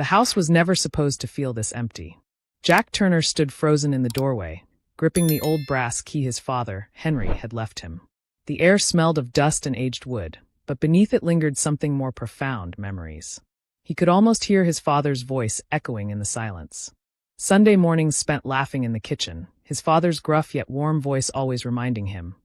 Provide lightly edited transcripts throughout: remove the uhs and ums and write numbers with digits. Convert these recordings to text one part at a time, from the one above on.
The house was never supposed to feel this empty. Jack Turner stood frozen in the doorway, gripping the old brass key his father, Henry, had left him. The air smelled of dust and aged wood, but beneath it lingered something more profound: memories. He could almost hear his father's voice echoing in the silence. Sunday mornings spent laughing in the kitchen, his father's gruff yet warm voice always reminding him,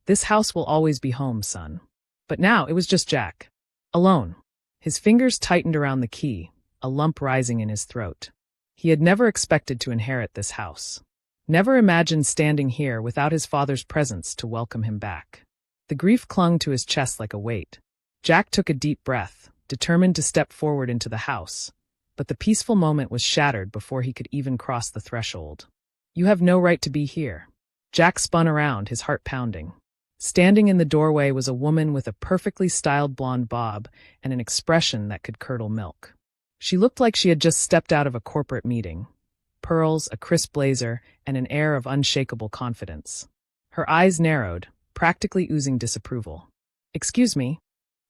"This house will always be home, son." But now it was just Jack. Alone. His fingers tightened around the key, a lump rising in his throat. He had never expected to inherit this house. Never imagined standing here without his father's presence to welcome him back. The grief clung to his chest like a weight. Jack took a deep breath, determined to step forward into the house, but the peaceful moment was shattered before he could even cross the threshold. "You have no right to be here." Jack spun around, his heart pounding. Standing in the doorway was a woman with a perfectly styled blonde bob and an expression that could curdle milk. She looked like she had just stepped out of a corporate meeting. Pearls, a crisp blazer, and an air of unshakable confidence. Her eyes narrowed, practically oozing disapproval. "Excuse me,"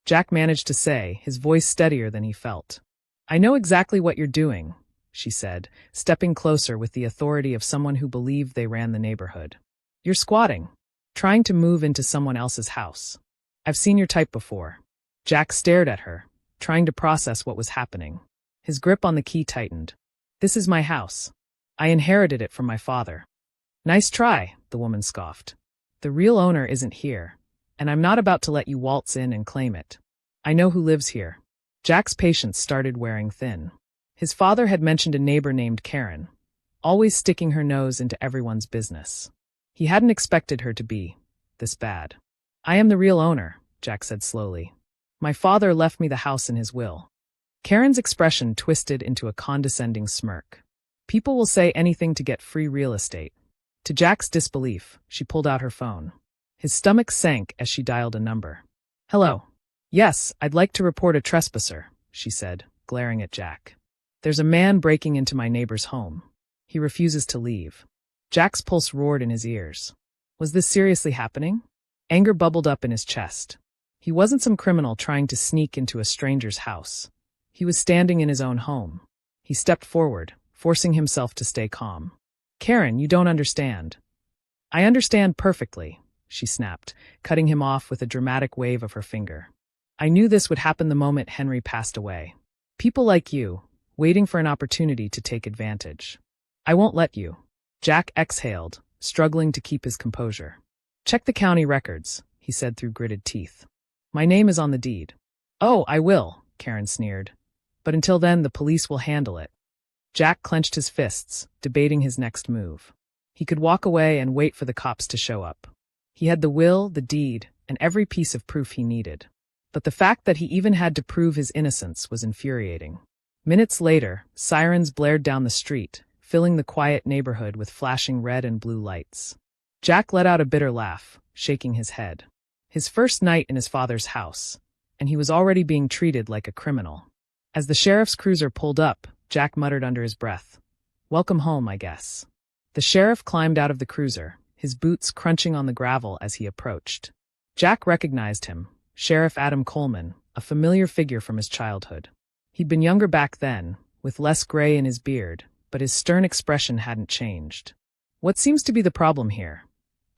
Jack managed to say, his voice steadier than he felt. "I know exactly what you're doing," she said, stepping closer with the authority of someone who believed they ran the neighborhood. "You're squatting. Trying to move into someone else's house. I've seen your type before." Jack stared at her, trying to process what was happening. His grip on the key tightened. "This is my house. I inherited it from my father." "Nice try," the woman scoffed. "The real owner isn't here, and I'm not about to let you waltz in and claim it. I know who lives here." Jack's patience started wearing thin. His father had mentioned a neighbor named Karen, always sticking her nose into everyone's business. He hadn't expected her to be this bad. "I am the real owner," Jack said slowly. "My father left me the house in his will." Karen's expression twisted into a condescending smirk. "People will say anything to get free real estate." To Jack's disbelief, she pulled out her phone. His stomach sank as she dialed a number. "Hello. Yes, I'd like to report a trespasser," she said, glaring at Jack. "There's a man breaking into my neighbor's home. He refuses to leave." Jack's pulse roared in his ears. Was this seriously happening? Anger bubbled up in his chest. He wasn't some criminal trying to sneak into a stranger's house. He was standing in his own home. He stepped forward, forcing himself to stay calm. "Karen, you don't understand." "I understand perfectly," she snapped, cutting him off with a dramatic wave of her finger. "I knew this would happen the moment Henry passed away. People like you, waiting for an opportunity to take advantage. I won't let you." Jack exhaled, struggling to keep his composure. "Check the county records," he said through gritted teeth. "My name is on the deed." "Oh, I will," Karen sneered. "But until then, the police will handle it." Jack clenched his fists, debating his next move. He could walk away and wait for the cops to show up. He had the will, the deed, and every piece of proof he needed. But the fact that he even had to prove his innocence was infuriating. Minutes later, sirens blared down the street, filling the quiet neighborhood with flashing red and blue lights. Jack let out a bitter laugh, shaking his head. His first night in his father's house, and he was already being treated like a criminal. As the sheriff's cruiser pulled up, Jack muttered under his breath, "Welcome home, I guess." The sheriff climbed out of the cruiser, his boots crunching on the gravel as he approached. Jack recognized him, Sheriff Adam Coleman, a familiar figure from his childhood. He'd been younger back then, with less gray in his beard, but his stern expression hadn't changed. "What seems to be the problem here?"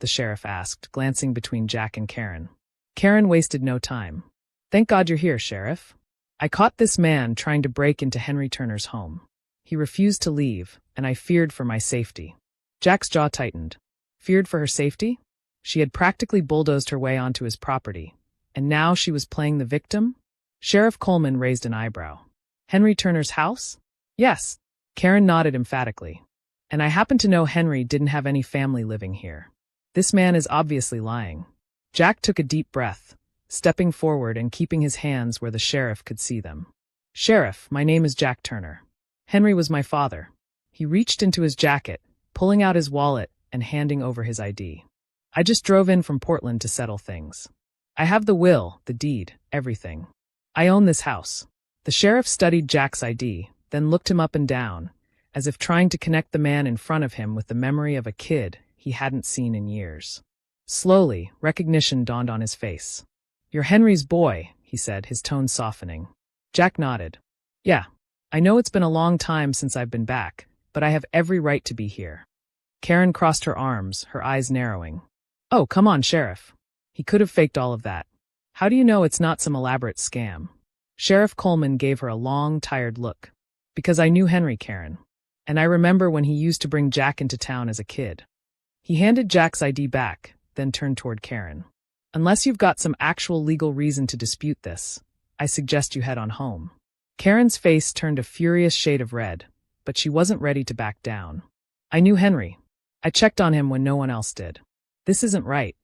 the sheriff asked, glancing between Jack and Karen. Karen wasted no time. "Thank God you're here, Sheriff. I caught this man trying to break into Henry Turner's home. He refused to leave, and I feared for my safety." Jack's jaw tightened. Feared for her safety? She had practically bulldozed her way onto his property, and now she was playing the victim? Sheriff Coleman raised an eyebrow. "Henry Turner's house?" "Yes." Karen nodded emphatically. "And I happen to know Henry didn't have any family living here. This man is obviously lying." Jack took a deep breath, stepping forward and keeping his hands where the sheriff could see them. "Sheriff, my name is Jack Turner. Henry was my father." He reached into his jacket, pulling out his wallet and handing over his ID. "I just drove in from Portland to settle things. I have the will, the deed, everything. I own this house." The sheriff studied Jack's ID, then looked him up and down, as if trying to connect the man in front of him with the memory of a kid he hadn't seen in years. Slowly, recognition dawned on his face. "You're Henry's boy," he said, his tone softening. Jack nodded. "Yeah, I know it's been a long time since I've been back, but I have every right to be here. Karen crossed her arms, her eyes narrowing. Oh, come on, Sheriff. He could have faked all of that. How do you know it's not some elaborate scam? Sheriff Coleman gave her a long, tired look. Because I knew Henry, Karen. And I remember when he used to bring Jack into town as a kid. He handed Jack's ID back, then turned toward Karen. Unless you've got some actual legal reason to dispute this, I suggest you head on home. Karen's face turned a furious shade of red, but she wasn't ready to back down. I knew Henry. I checked on him when no one else did. This isn't right.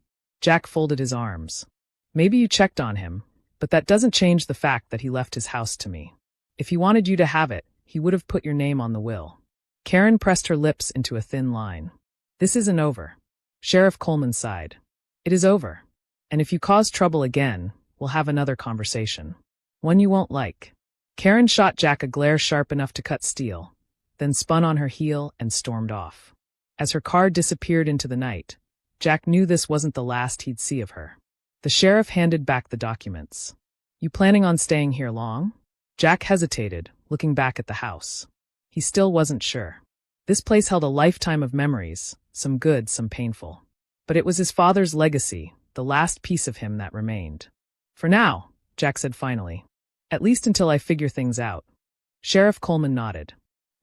Jack folded his arms. Maybe you checked on him, but that doesn't change the fact that he left his house to me. If he wanted you to have it, he would have put your name on the will. Karen pressed her lips into a thin line. This isn't over. Sheriff Coleman sighed. It is over. And if you cause trouble again, we'll have another conversation. One you won't like. Karen shot Jack a glare sharp enough to cut steel, then spun on her heel and stormed off. As her car disappeared into the night, Jack knew this wasn't the last he'd see of her. The sheriff handed back the documents. You planning on staying here long? Jack hesitated, looking back at the house. He still wasn't sure. This place held a lifetime of memories, some good, some painful. But it was his father's legacy, the last piece of him that remained. For now, Jack said finally. At least until I figure things out. Sheriff Coleman nodded.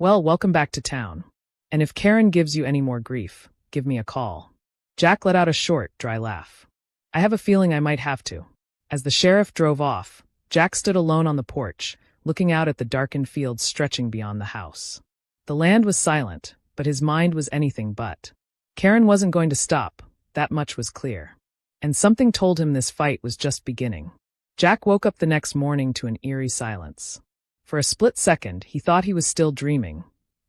Well, welcome back to town. And if Karen gives you any more grief, give me a call. Jack let out a short, dry laugh. I have a feeling I might have to. As the sheriff drove off, Jack stood alone on the porch, looking out at the darkened fields stretching beyond the house. The land was silent, but his mind was anything but. Karen wasn't going to stop, that much was clear. And something told him this fight was just beginning. Jack woke up the next morning to an eerie silence. For a split second, he thought he was still dreaming.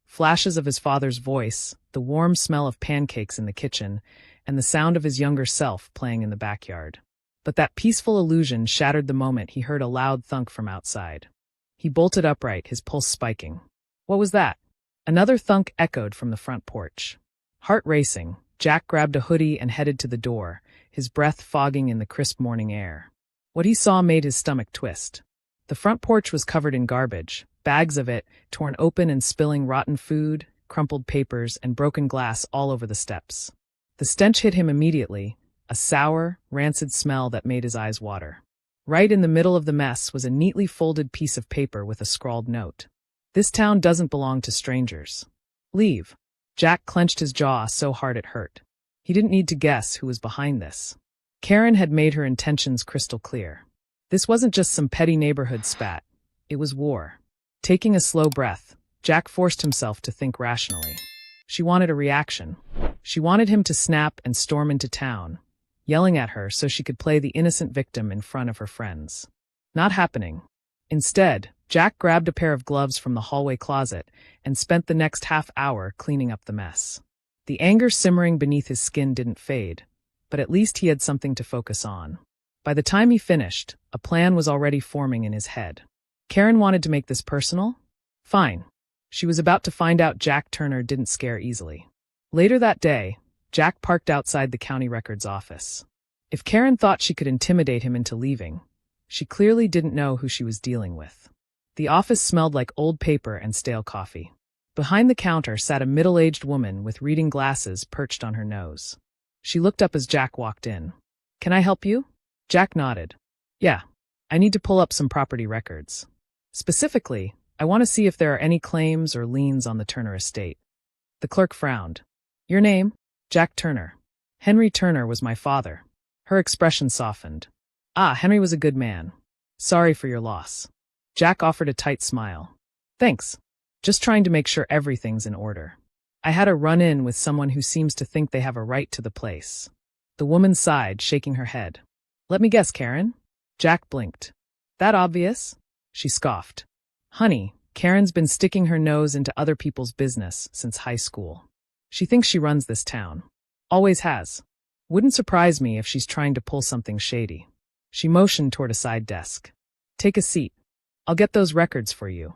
Flashes of his father's voice, the warm smell of pancakes in the kitchen, and the sound of his younger self playing in the backyard. But that peaceful illusion shattered the moment he heard a loud thunk from outside. He bolted upright, his pulse spiking. What was that? Another thunk echoed from the front porch. Heart racing, Jack grabbed a hoodie and headed to the door, his breath fogging in the crisp morning air. What he saw made his stomach twist. The front porch was covered in garbage, bags of it, torn open and spilling rotten food, crumpled papers, and broken glass all over the steps. The stench hit him immediately, a sour, rancid smell that made his eyes water. Right in the middle of the mess was a neatly folded piece of paper with a scrawled note. This town doesn't belong to strangers. Leave. Jack clenched his jaw so hard it hurt. He didn't need to guess who was behind this. Karen had made her intentions crystal clear. This wasn't just some petty neighborhood spat. It was war. Taking a slow breath, Jack forced himself to think rationally. She wanted a reaction. She wanted him to snap and storm into town, yelling at her so she could play the innocent victim in front of her friends. Not happening. Instead, Jack grabbed a pair of gloves from the hallway closet and spent the next half hour cleaning up the mess. The anger simmering beneath his skin didn't fade, but at least he had something to focus on. By the time he finished, a plan was already forming in his head. Karen wanted to make this personal? Fine. She was about to find out Jack Turner didn't scare easily. Later that day, Jack parked outside the county records office. If Karen thought she could intimidate him into leaving, she clearly didn't know who she was dealing with. The office smelled like old paper and stale coffee. Behind the counter sat a middle-aged woman with reading glasses perched on her nose. She looked up as Jack walked in. Can I help you? Jack nodded. Yeah. I need to pull up some property records. Specifically, I want to see if there are any claims or liens on the Turner estate. The clerk frowned. Your name? Jack Turner. Henry Turner was my father. Her expression softened. Ah, Henry was a good man. Sorry for your loss. Jack offered a tight smile. Thanks. Just trying to make sure everything's in order. I had a run-in with someone who seems to think they have a right to the place. The woman sighed, shaking her head. Let me guess, Karen? Jack blinked. That obvious? She scoffed. Honey, Karen's been sticking her nose into other people's business since high school. She thinks she runs this town. Always has. Wouldn't surprise me if she's trying to pull something shady. She motioned toward a side desk. Take a seat. I'll get those records for you.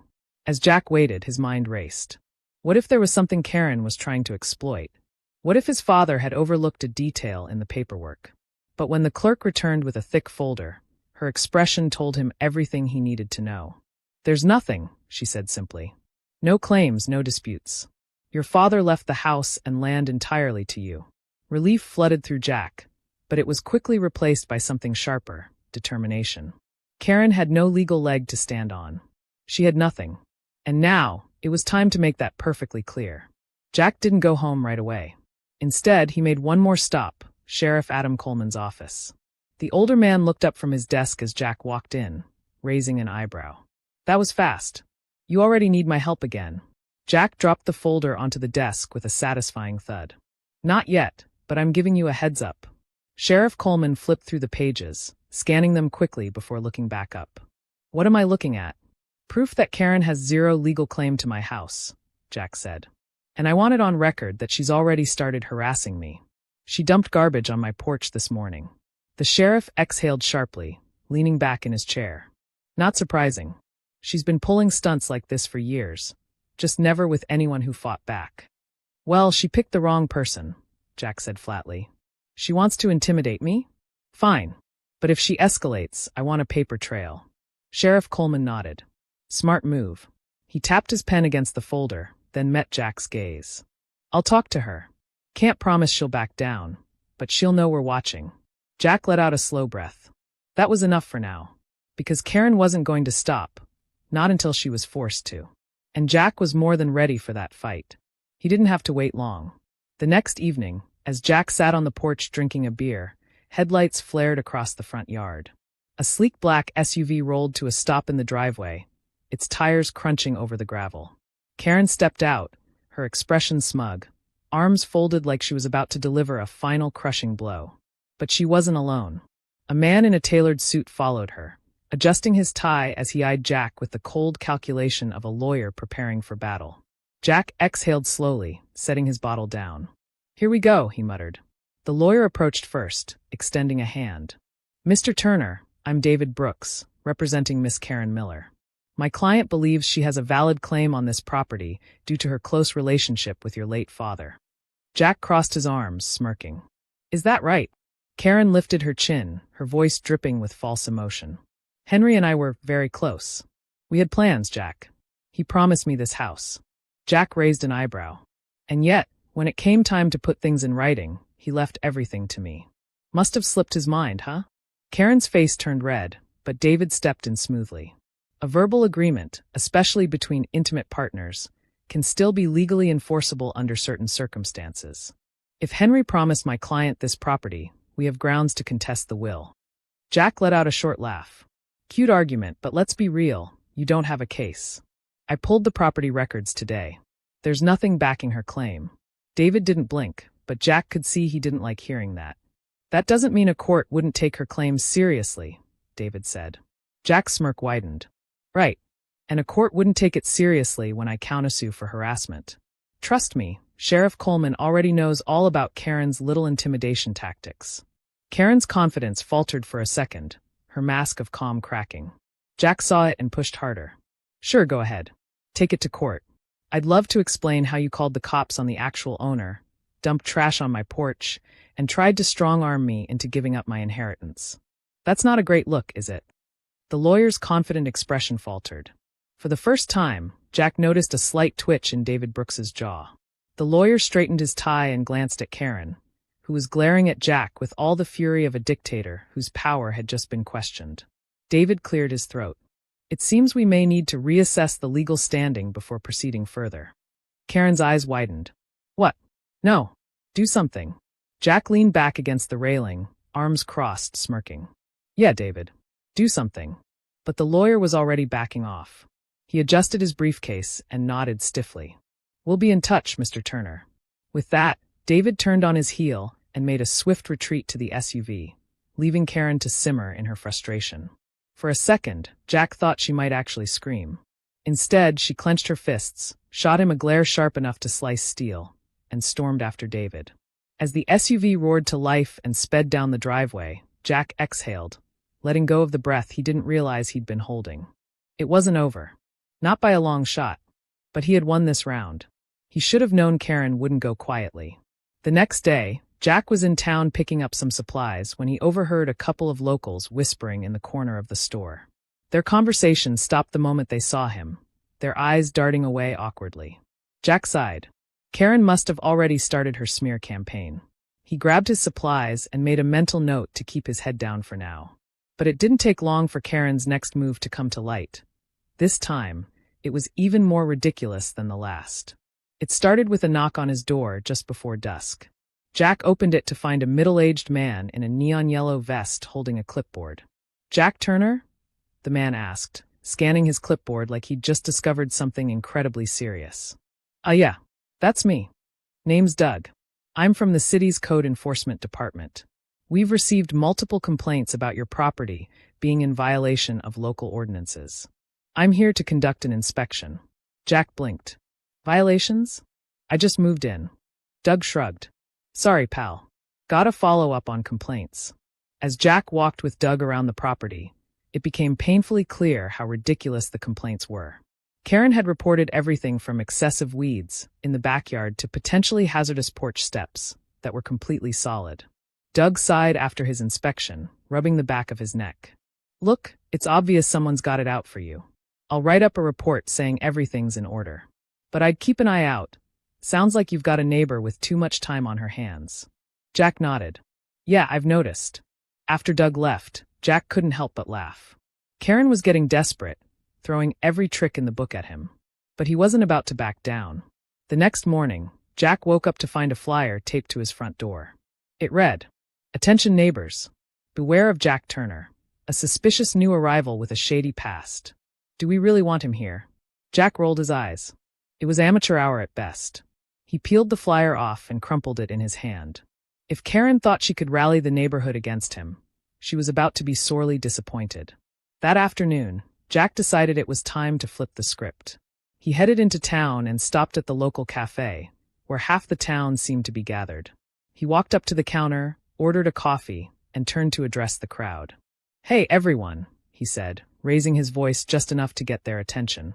As Jack waited, his mind raced. What if there was something Karen was trying to exploit? What if his father had overlooked a detail in the paperwork? But when the clerk returned with a thick folder, her expression told him everything he needed to know. "There's nothing," she said simply. "No claims, no disputes. Your father left the house and land entirely to you." Relief flooded through Jack, but it was quickly replaced by something sharper: determination. Karen had no legal leg to stand on. She had nothing. And now, it was time to make that perfectly clear. Jack didn't go home right away. Instead, he made one more stop: Sheriff Adam Coleman's office. The older man looked up from his desk as Jack walked in, raising an eyebrow. "That was fast. You already need my help again." Jack dropped the folder onto the desk with a satisfying thud. "Not yet, but I'm giving you a heads up." Sheriff Coleman flipped through the pages, scanning them quickly before looking back up. "What am I looking at?" "Proof that Karen has zero legal claim to my house," Jack said. "And I want it on record that she's already started harassing me. She dumped garbage on my porch this morning." The sheriff exhaled sharply, leaning back in his chair. "Not surprising. She's been pulling stunts like this for years, just never with anyone who fought back." "Well, she picked the wrong person," Jack said flatly. "She wants to intimidate me? Fine. But if she escalates, I want a paper trail." Sheriff Coleman nodded. "Smart move." He tapped his pen against the folder, then met Jack's gaze. "I'll talk to her. Can't promise she'll back down, but she'll know we're watching." Jack let out a slow breath. That was enough for now. Because Karen wasn't going to stop, not until she was forced to. And Jack was more than ready for that fight. He didn't have to wait long. The next evening, as Jack sat on the porch drinking a beer, headlights flared across the front yard. A sleek black SUV rolled to a stop in the driveway, its tires crunching over the gravel. Karen stepped out, her expression smug, arms folded like she was about to deliver a final crushing blow. But she wasn't alone. A man in a tailored suit followed her, adjusting his tie as he eyed Jack with the cold calculation of a lawyer preparing for battle. Jack exhaled slowly, setting his bottle down. "Here we go," he muttered. The lawyer approached first, extending a hand. "Mr. Turner, I'm David Brooks, representing Miss Karen Miller. My client believes she has a valid claim on this property due to her close relationship with your late father." Jack crossed his arms, smirking. "Is that right?" Karen lifted her chin, her voice dripping with false emotion. "Henry and I were very close. We had plans, Jack. He promised me this house." Jack raised an eyebrow. "And yet, when it came time to put things in writing, he left everything to me. Must have slipped his mind, huh?" Karen's face turned red, but David stepped in smoothly. "A verbal agreement, especially between intimate partners, can still be legally enforceable under certain circumstances. If Henry promised my client this property, we have grounds to contest the will." Jack let out a short laugh. "Cute argument, but let's be real, you don't have a case. I pulled the property records today. There's nothing backing her claim." David didn't blink, but Jack could see he didn't like hearing that. "That doesn't mean a court wouldn't take her claims seriously," David said. Jack's smirk widened. "Right. And a court wouldn't take it seriously when I countersue for harassment. Trust me, Sheriff Coleman already knows all about Karen's little intimidation tactics." Karen's confidence faltered for a second, her mask of calm cracking. Jack saw it and pushed harder. "Sure, go ahead. Take it to court. I'd love to explain how you called the cops on the actual owner, dumped trash on my porch, and tried to strong-arm me into giving up my inheritance. That's not a great look, is it?" The lawyer's confident expression faltered. For the first time, Jack noticed a slight twitch in David Brooks's jaw. The lawyer straightened his tie and glanced at Karen, who was glaring at Jack with all the fury of a dictator whose power had just been questioned. David cleared his throat. "It seems we may need to reassess the legal standing before proceeding further." Karen's eyes widened. "What? No. Do something." Jack leaned back against the railing, arms crossed, smirking. "Yeah, David. Do something." But the lawyer was already backing off. He adjusted his briefcase and nodded stiffly. "We'll be in touch, Mr. Turner." With that, David turned on his heel and made a swift retreat to the SUV, leaving Karen to simmer in her frustration. For a second, Jack thought she might actually scream. Instead, she clenched her fists, shot him a glare sharp enough to slice steel, and stormed after David. As the SUV roared to life and sped down the driveway, Jack exhaled, letting go of the breath he didn't realize he'd been holding. It wasn't over. Not by a long shot. But he had won this round. He should have known Karen wouldn't go quietly. The next day, Jack was in town picking up some supplies when he overheard a couple of locals whispering in the corner of the store. Their conversation stopped the moment they saw him, their eyes darting away awkwardly. Jack sighed. Karen must have already started her smear campaign. He grabbed his supplies and made a mental note to keep his head down for now. But it didn't take long for Karen's next move to come to light. This time, it was even more ridiculous than the last. It started with a knock on his door just before dusk. Jack opened it to find a middle-aged man in a neon yellow vest holding a clipboard. "Jack Turner?" the man asked, scanning his clipboard like he'd just discovered something incredibly serious. Yeah, that's me. Name's Doug. I'm from the city's code enforcement department. We've received multiple complaints about your property being in violation of local ordinances. I'm here to conduct an inspection." Jack blinked. "Violations? I just moved in." Doug shrugged. "Sorry, pal. Gotta follow up on complaints." As Jack walked with Doug around the property, it became painfully clear how ridiculous the complaints were. Karen had reported everything from excessive weeds in the backyard to potentially hazardous porch steps that were completely solid. Doug sighed after his inspection, rubbing the back of his neck. "Look, it's obvious someone's got it out for you. I'll write up a report saying everything's in order. But I'd keep an eye out. Sounds like you've got a neighbor with too much time on her hands." Jack nodded. "Yeah, I've noticed." After Doug left, Jack couldn't help but laugh. Karen was getting desperate, throwing every trick in the book at him. But he wasn't about to back down. The next morning, Jack woke up to find a flyer taped to his front door. It read, "Attention neighbors. Beware of Jack Turner, a suspicious new arrival with a shady past. Do we really want him here?" Jack rolled his eyes. It was amateur hour at best. He peeled the flyer off and crumpled it in his hand. If Karen thought she could rally the neighborhood against him, she was about to be sorely disappointed. That afternoon, Jack decided it was time to flip the script. He headed into town and stopped at the local cafe, where half the town seemed to be gathered. He walked up to the counter, ordered a coffee, and turned to address the crowd. "Hey, everyone," he said, raising his voice just enough to get their attention.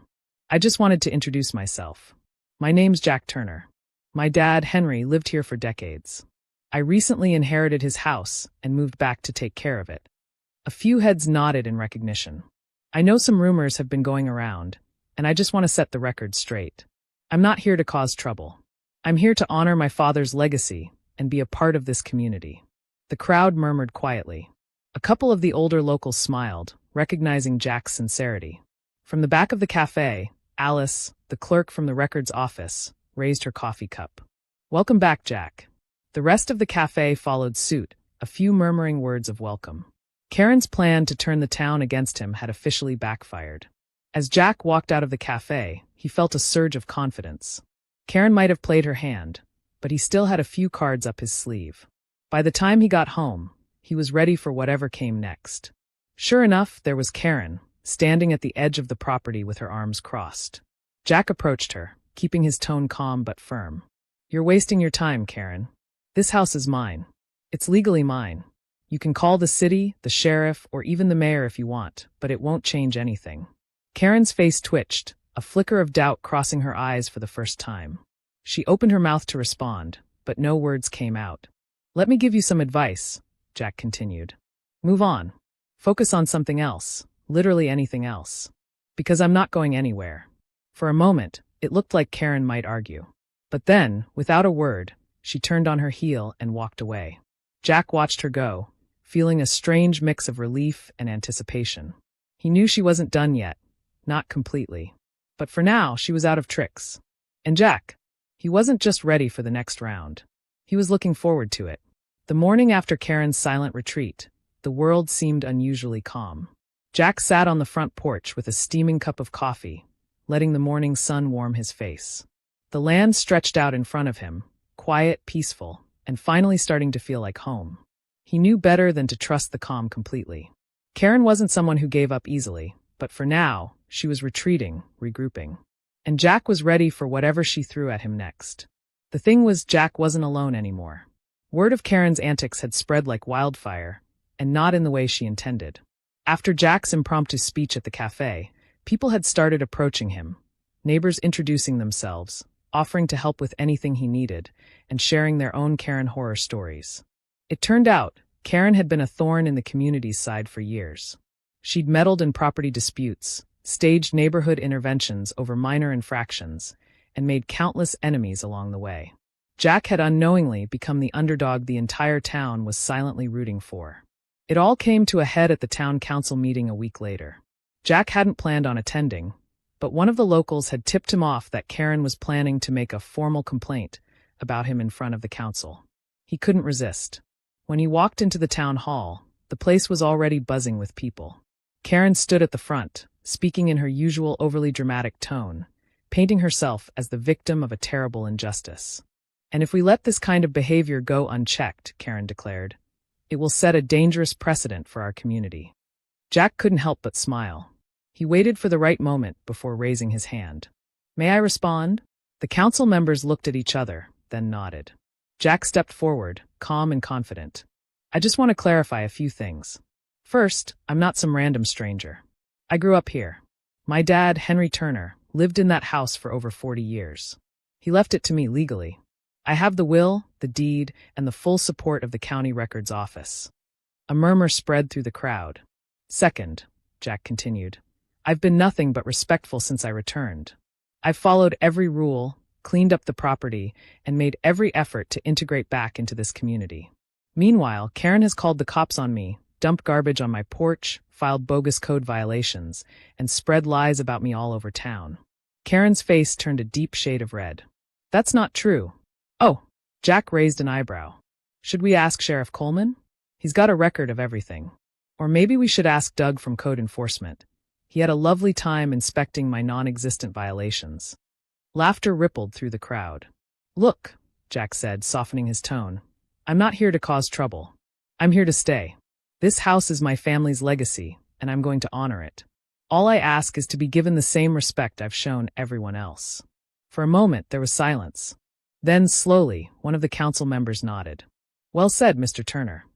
"I just wanted to introduce myself. My name's Jack Turner. My dad, Henry, lived here for decades. I recently inherited his house and moved back to take care of it." A few heads nodded in recognition. "I know some rumors have been going around, and I just want to set the record straight. I'm not here to cause trouble. I'm here to honor my father's legacy and be a part of this community." The crowd murmured quietly. A couple of the older locals smiled, recognizing Jack's sincerity. From the back of the cafe, Alice, the clerk from the records office, raised her coffee cup. "Welcome back, Jack." The rest of the cafe followed suit, a few murmuring words of welcome. Karen's plan to turn the town against him had officially backfired. As Jack walked out of the cafe, he felt a surge of confidence. Karen might have played her hand, but he still had a few cards up his sleeve. By the time he got home, he was ready for whatever came next. Sure enough, there was Karen, standing at the edge of the property with her arms crossed. Jack approached her, keeping his tone calm but firm. "You're wasting your time, Karen. This house is mine. It's legally mine. You can call the city, the sheriff, or even the mayor if you want, but it won't change anything." Karen's face twitched, a flicker of doubt crossing her eyes for the first time. She opened her mouth to respond, but no words came out. "Let me give you some advice," Jack continued. "Move on. Focus on something else, literally anything else. Because I'm not going anywhere." For a moment, it looked like Karen might argue. But then, without a word, she turned on her heel and walked away. Jack watched her go, feeling a strange mix of relief and anticipation. He knew she wasn't done yet, not completely. But for now, she was out of tricks. And Jack, he wasn't just ready for the next round. He was looking forward to it. The morning after Karen's silent retreat, the world seemed unusually calm. Jack sat on the front porch with a steaming cup of coffee, letting the morning sun warm his face. The land stretched out in front of him, quiet, peaceful, and finally starting to feel like home. He knew better than to trust the calm completely. Karen wasn't someone who gave up easily, but for now, she was retreating, regrouping. And Jack was ready for whatever she threw at him next. The thing was, Jack wasn't alone anymore. Word of Karen's antics had spread like wildfire, and not in the way she intended. After Jack's impromptu speech at the cafe, people had started approaching him, neighbors introducing themselves, offering to help with anything he needed, and sharing their own Karen horror stories. It turned out, Karen had been a thorn in the community's side for years. She'd meddled in property disputes, staged neighborhood interventions over minor infractions, and made countless enemies along the way. Jack had unknowingly become the underdog the entire town was silently rooting for. It all came to a head at the town council meeting a week later. Jack hadn't planned on attending, but one of the locals had tipped him off that Karen was planning to make a formal complaint about him in front of the council. He couldn't resist. When he walked into the town hall, the place was already buzzing with people. Karen stood at the front, speaking in her usual overly dramatic tone, painting herself as the victim of a terrible injustice. "And if we let this kind of behavior go unchecked," Karen declared, "it will set a dangerous precedent for our community." Jack couldn't help but smile. He waited for the right moment before raising his hand. "May I respond?" The council members looked at each other, then nodded. Jack stepped forward, calm and confident. "I just want to clarify a few things. First, I'm not some random stranger. I grew up here. My dad, Henry Turner, lived in that house for over 40 years. He left it to me legally. I have the will, the deed, and the full support of the county records office." A murmur spread through the crowd. "Second," Jack continued, "I've been nothing but respectful since I returned. I've followed every rule, cleaned up the property, and made every effort to integrate back into this community. Meanwhile, Karen has called the cops on me, dumped garbage on my porch, filed bogus code violations, and spread lies about me all over town." Karen's face turned a deep shade of red. "That's not true." "Oh," Jack raised an eyebrow. "Should we ask Sheriff Coleman? He's got a record of everything. Or maybe we should ask Doug from Code Enforcement. He had a lovely time inspecting my non-existent violations." Laughter rippled through the crowd. "Look," Jack said, softening his tone, "I'm not here to cause trouble. I'm here to stay. This house is my family's legacy, and I'm going to honor it. All I ask is to be given the same respect I've shown everyone else." For a moment, there was silence. Then, slowly, one of the council members nodded. "Well said, Mr. Turner."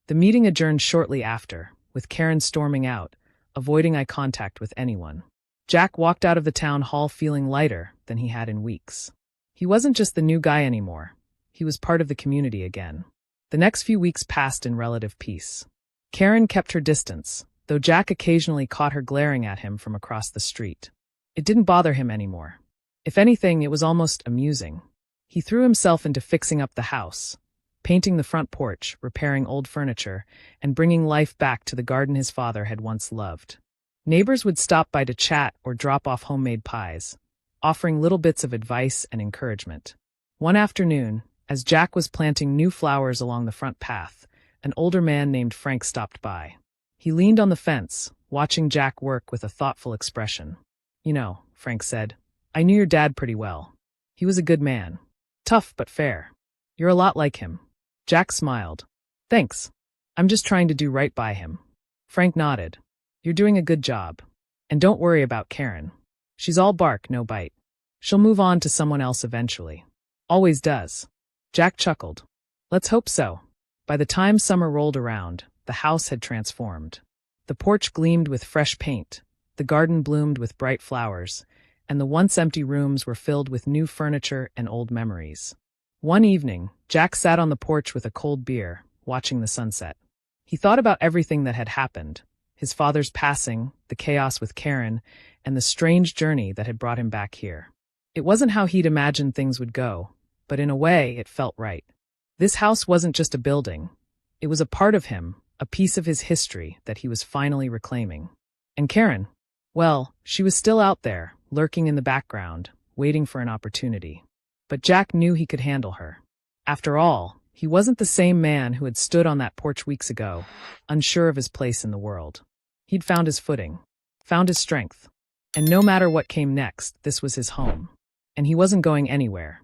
The meeting adjourned shortly after, with Karen storming out, avoiding eye contact with anyone. Jack walked out of the town hall feeling lighter than he had in weeks. He wasn't just the new guy anymore. He was part of the community again. The next few weeks passed in relative peace. Karen kept her distance, though Jack occasionally caught her glaring at him from across the street. It didn't bother him anymore. If anything, it was almost amusing. He threw himself into fixing up the house, painting the front porch, repairing old furniture, and bringing life back to the garden his father had once loved. Neighbors would stop by to chat or drop off homemade pies, offering little bits of advice and encouragement. One afternoon, as Jack was planting new flowers along the front path, an older man named Frank stopped by. He leaned on the fence, watching Jack work with a thoughtful expression. "You know," Frank said, "I knew your dad pretty well. He was a good man. Tough but fair. You're a lot like him." Jack smiled. "Thanks. I'm just trying to do right by him." Frank nodded. "You're doing a good job. And don't worry about Karen. She's all bark, no bite. She'll move on to someone else eventually. Always does." Jack chuckled. "Let's hope so." By the time summer rolled around, the house had transformed. The porch gleamed with fresh paint, the garden bloomed with bright flowers, and the once empty rooms were filled with new furniture and old memories. One evening, Jack sat on the porch with a cold beer, watching the sunset. He thought about everything that had happened, his father's passing, the chaos with Karen, and the strange journey that had brought him back here. It wasn't how he'd imagined things would go, but in a way, it felt right. This house wasn't just a building. It was a part of him, a piece of his history that he was finally reclaiming. And Karen, well, she was still out there, lurking in the background, waiting for an opportunity. But Jack knew he could handle her. After all, he wasn't the same man who had stood on that porch weeks ago, unsure of his place in the world. He'd found his footing, found his strength. And no matter what came next, this was his home. And he wasn't going anywhere.